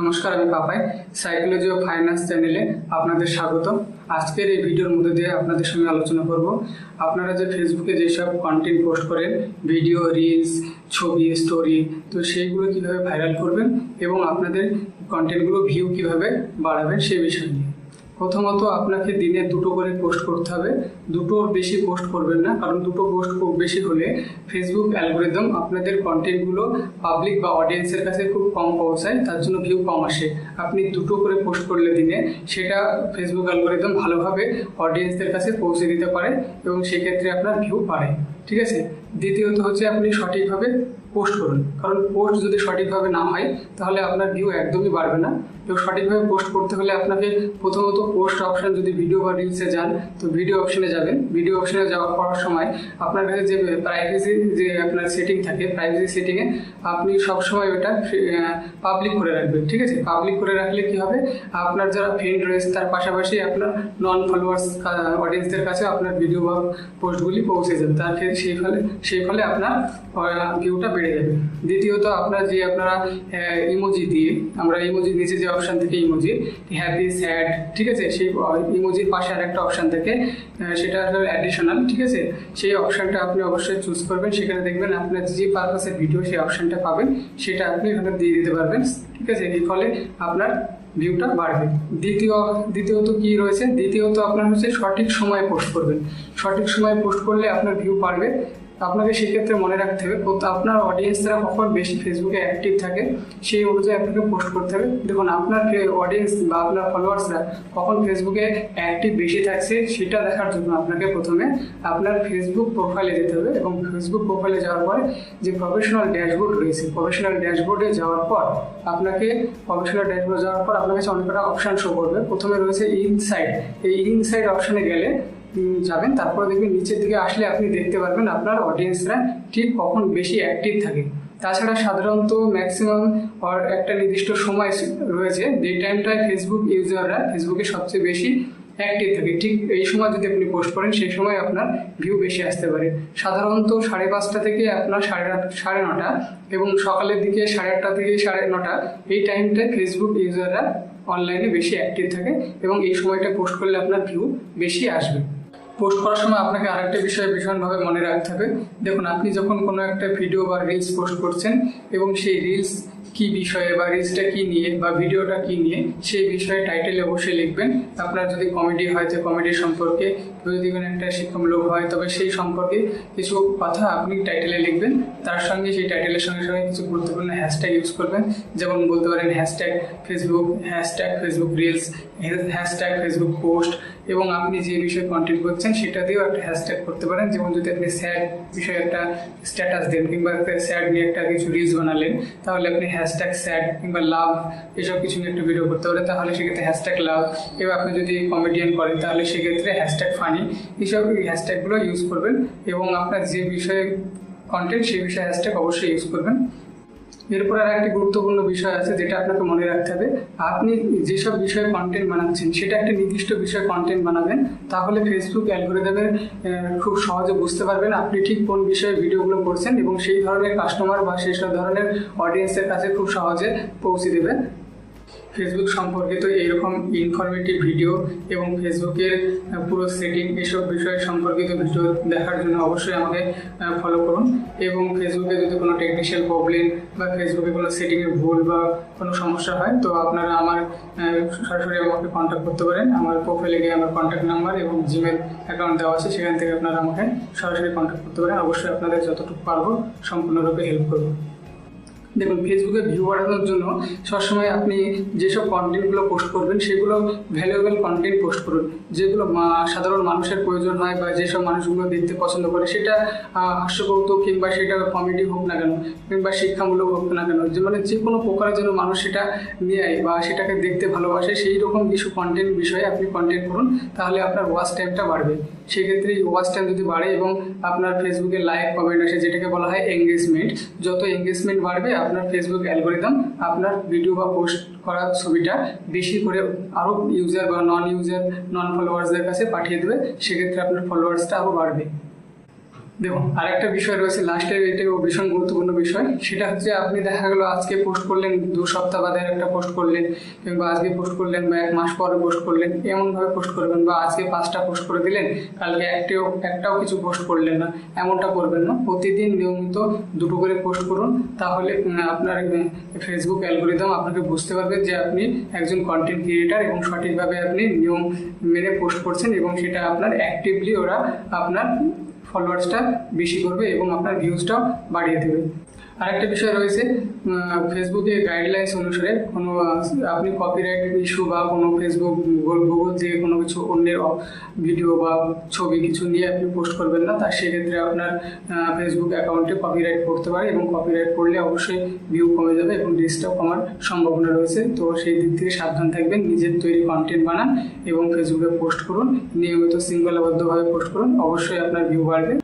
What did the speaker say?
নমস্কার, আমি Papai. Psychology of finance চ্যানেলে আপনাদের স্বাগত। আজকের এই ভিডিওর মধ্যে দিয়ে আপনাদের সঙ্গে আলোচনা করব আপনারা যে ফেসবুকে যেসব কন্টেন্ট পোস্ট করেন, ভিডিও, রিলস, ছবি, স্টোরি, তো সেইগুলো কীভাবে ভাইরাল করবেন এবং আপনাদের কন্টেন্টগুলো ভিউ কীভাবে বাড়াবেন সেই বিষয় নিয়ে। প্রথমত আপনাকে দিনে 2টো করে পোস্ট করতে হবে। 2টোর বেশি পোস্ট করবেন না, কারণ 2টো পোস্ট খুব বেশি হলে ফেসবুক অ্যালগোরিদম আপনাদের কন্টেন্টগুলো পাবলিক বা অডিয়েন্সের কাছে খুব কম পৌঁছায়, তার জন্য ভিউ কম আসে। আপনি 2টো করে পোস্ট করলে দিনে সেটা ফেসবুক অ্যালগোরিদম ভালোভাবে অডিয়েন্সদের কাছে পৌঁছে দিতে পারে এবং সেক্ষেত্রে আপনার ভিউ বাড়ে। ঠিক আছে। দ্বিতীয়ত হচ্ছে আপনি সঠিকভাবে পোস্ট করুন, কারণ পোস্ট যদি সঠিকভাবে না হয় তাহলে আপনার ভিউ একদমই বাড়বে না। এবং সঠিকভাবে পোস্ট করতে হলে আপনাকে প্রথমত পোস্ট অপশান, যদি ভিডিও বা রিলসে যান তো ভিডিও অপশানে যাবেন। ভিডিও অপশানে যাওয়ার পড়ার সময় আপনার কাছে যে প্রাইভেসি যে আপনার সেটিং থাকে, প্রাইভেসি সেটিংয়ে আপনি সবসময় ওটা পাবলিক করে রাখবেন। ঠিক আছে। পাবলিক করে রাখলে কী হবে, আপনার যারা ফ্রেন্ড রয়েছে তার পাশাপাশি আপনার নন ফলোয়ার্স অডিয়েন্সদের কাছে আপনার ভিডিও বা পোস্টগুলি পৌঁছে যাবে, তার সেই ফলে আপনার ভিউটা বেড়ে যাবে। দ্বিতীয়ত আপনারা ইমোজি দিয়ে, আমরা ইমোজি নিচে যে অপশান থেকে ইমোজি হ্যাপি, স্যাড, ঠিক আছে, সেই ইমোজির পাশে আর একটা অপশান থেকে, সেটা হলো অ্যাডিশনাল। ঠিক আছে। সেই অপশানটা আপনি অবশ্যই চুজ করবেন। সেখানে দেখবেন আপনার যে পারপাসের ভিডিও সেই অপশানটা পাবেন, সেটা আপনি এখানে দিয়ে দিতে পারবেন। ঠিক আছে। এর ফলে আপনার ভিউটা বাড়বে। দ্বিতীয়ত কি রয়েছে, দ্বিতীয়ত আপনার হচ্ছে সঠিক সময়ে পোস্ট করবেন। সঠিক সময়ে পোস্ট করলে আপনার ভিউ বাড়বে। আপনাকে সেক্ষেত্রে মনে রাখতে হবে আপনার অডিয়েন্সরা কখন বেশি ফেসবুকে অ্যাক্টিভ থাকে সেই অনুযায়ী আপনাকে পোস্ট করতে হবে। দেখুন, আপনার অডিয়েন্স বা আপনার ফলোয়ার্সরা কখন ফেসবুকে অ্যাক্টিভ বেশি থাকছে সেটা দেখার জন্য আপনাকে প্রথমে আপনার ফেসবুক প্রোফাইলে যেতে হবে এবং ফেসবুক প্রোফাইলে যাওয়ার পরে যে প্রফেশনাল ড্যাশবোর্ড রয়েছে, প্রফেশনাল ড্যাশবোর্ডে যাওয়ার পর আপনাকে আপনার কাছে অনেকটা অপশান শো করবে। প্রথমে রয়েছে ইনসাইড। এই ইনসাইড অপশানে গেলে যাবেন, তারপরে দেখবেন নিচের দিকে আসলে আপনি দেখতে পারবেন আপনার অডিয়েন্সরা ঠিক কখন বেশি অ্যাক্টিভ থাকে। তাছাড়া সাধারণত ম্যাক্সিমাম একটা নির্দিষ্ট সময় রয়েছে যে টাইমটায় ফেসবুক ইউজাররা ফেসবুকে সবচেয়ে বেশি অ্যাক্টিভ থাকে। ঠিক এই সময় যদি আপনি পোস্ট করেন সেই সময় আপনার ভিউ বেশি আসতে পারে। সাধারণত 5:30 থেকে আপনার 9:30 এবং সকালের দিকে 8:30 থেকে 9:30 এই টাইমটায় ফেসবুক ইউজাররা অনলাইনে বেশি অ্যাক্টিভ থাকে এবং এই সময়টা পোস্ট করলে আপনার ভিউ বেশি আসবে। পোস্ট করার সময় আপনাকে আরেকটা বিষয় ভীষণভাবে মনে রাখতে হবে। দেখুন, আপনি যখন কোনো একটা ভিডিও বা রিলস পোস্ট করছেন এবং সেই রিলস কী বিষয়ে বা রিলসটা কী নিয়ে বা ভিডিওটা কী নিয়ে সেই বিষয়ে টাইটেলে অবশ্যই লিখবেন। আপনার যদি কমেডি হয় তো কমেডি সম্পর্কে, যদি কোনো একটা শিক্ষামূলক হয় তবে সেই সম্পর্কে কিছু কথা আপনি টাইটেলে লিখবেন। তার সঙ্গে সেই টাইটেলের সঙ্গে সঙ্গে কিছু গুরুত্বপূর্ণ হ্যাশট্যাগ ইউজ করবেন। যেমন বলতে পারেন hashtag Facebook reels, hashtag Facebook post, এবং আপনি যে বিষয়ে কন্টেন্ট করছেন সেটা দিয়েও একটা হ্যাশট্যাগ করতে পারেন। যেমন যদি আপনি স্যাড বিষয়ে একটা স্ট্যাটাস দেন কিংবা স্যাড নিয়ে একটা কিছু রিলস বানালেন, তাহলে আপনি হ্যাশট্যাগ স্যাড কিংবা লাভ এসব কিছু নিয়ে একটা ভিডিও করতে পারেন, তাহলে সেক্ষেত্রে হ্যাশট্যাগ লাভ। এবার আপনি যদি কমেডিয়ান করেন তাহলে সেক্ষেত্রে হ্যাশট্যাগ ফানি, এইসব হ্যাশট্যাগুলো ইউজ করবেন এবং আপনার যে বিষয়ে কন্টেন্ট সেই বিষয়ে হ্যাশট্যাগ অবশ্যই ইউজ করবেন। এরপর আর একটি গুরুত্বপূর্ণ বিষয় আছে যেটা আপনাকে মনে রাখতে হবে। আপনি যেসব বিষয়ে কন্টেন্ট বানাচ্ছেন সেটা একটা নির্দিষ্ট বিষয়ে কন্টেন্ট বানাবেন, তাহলে ফেসবুক অ্যালগোরিদমের খুব সহজে বুঝতে পারবেন আপনি ঠিক কোন বিষয়ে ভিডিওগুলো করছেন এবং সেই ধরনের কাস্টমার বা সেই সব ধরনের অডিয়েন্সের কাছে খুব সহজে পৌঁছে দেবে। ফেসবুক সম্পর্কিত এইরকম ইনফরমেটিভ ভিডিও এবং ফেসবুকের পুরো সেটিং এসব বিষয় সম্পর্কিত ভিডিও দেখার জন্য অবশ্যই আমাকে ফলো করুন। এবং ফেসবুকে যদি কোনো টেকনিক্যাল প্রবলেম বা ফেসবুকে কোনো সেটিংয়ে ভুল বা কোনো সমস্যা হয় তো আপনারা সরাসরি আমাকে কন্ট্যাক্ট করতে পারেন। আমার প্রোফাইলে গিয়ে আমার কন্ট্যাক্ট নাম্বার এবং জিমেল অ্যাকাউন্ট দেওয়া আছে, সেখান থেকে আপনারা আমাকে সরাসরি কন্ট্যাক্ট করতে পারেন। অবশ্যই আপনাদের যতটুকু পারবো সম্পূর্ণরূপে হেল্প করবো। দেখুন, ফেসবুকে ভিউ বাড়ানোর জন্য সবসময় আপনি যেসব কন্টেন্টগুলো পোস্ট করবেন সেগুলো ভ্যালুয়েবল কন্টেন্ট পোস্ট করুন, যেগুলো সাধারণ মানুষের প্রয়োজন হয় বা যেসব মানুষগুলো দেখতে পছন্দ করে, সেটা হাস্যকৌতুক কিংবা সেটা কমেডি হোক না কেন কিংবা শিক্ষামূলক হোক না কেন, যে কোনো প্রকারের জন্য মানুষ সেটা নেয় বা সেটাকে দেখতে ভালোবাসে, সেই রকম কিছু কন্টেন্ট বিষয়ে আপনি কন্টেন্ট করুন, তাহলে আপনার ওয়াচ টাইমটা বাড়বে। সেক্ষেত্রে ওয়াচ টাইম যদি বাড়ে এবং আপনার ফেসবুকে লাইক কমেন্ট আসে, যেটাকে বলা হয় এঙ্গেজমেন্ট, যত এঙ্গেজমেন্ট বাড়বে আপনার ফেসবুক অ্যালগোরিদম আপনার ভিডিও বা পোস্ট করা ছবিটা বেশি করে আরও ইউজার বা নন ফলোয়ার্সদের কাছে পাঠিয়ে দেবে। সেক্ষেত্রে আপনার ফলোয়ার্সটা আরও বাড়বে। দেখুন, আরেকটা বিষয় রয়েছে লাস্টের, এটাও ভীষণ গুরুত্বপূর্ণ বিষয়। সেটা হচ্ছে আপনি দেখা গেলো আজকে পোস্ট করলেন, 2 সপ্তাহ বাদে একটা পোস্ট করলেন, কিংবা আজকে পোস্ট করলেন বা 1 মাস পরে পোস্ট করলেন, এমনভাবে পোস্ট করবেন। বা আজকে 5টা পোস্ট করে দিলেন, কালকে একটাও কিছু পোস্ট করলেন না, এমনটা করবেন না। প্রতিদিন নিয়মিত 2টো করে পোস্ট করুন। তাহলে আপনার ফেসবুক অ্যালগোরিদম আপনাকে বুঝতে পারবে যে আপনি একজন কন্টেন্ট ক্রিয়েটার এবং সঠিকভাবে আপনি নিয়ম মেনে পোস্ট করছেন, এবং সেটা আপনার অ্যাক্টিভলি ওরা আপনার ফলোয়ার্সটা বেশি করবে এবং আপনার ভিউজটাও বাড়িয়ে দেবে। আরেকটা বিষয় রয়েছে, ফেসবুকে গাইডলাইন্স অনুসারে কোনো আপনি কপিরাইট ইস্যু বা কোনো ফেসবুক গুগল থেকে কোনো কিছু অন্যের ভিডিও বা ছবি কিছু নিয়ে আপনি পোস্ট করবেন না। তার সেক্ষেত্রে আপনার ফেসবুক অ্যাকাউন্টে কপিরাইট পড়তে পারে, এবং কপিরাইট পড়লে অবশ্যই ভিউ কমে যাবে এবং রিচটাও কমার সম্ভাবনা রয়েছে। তো সেই দিক থেকে সাবধান থাকবেন, নিজের তৈরি কন্টেন্ট বানান এবং ফেসবুকে পোস্ট করুন, নিয়মিত শৃঙ্খলাবদ্ধভাবে পোস্ট করুন, অবশ্যই আপনার ভিউ বাড়বে।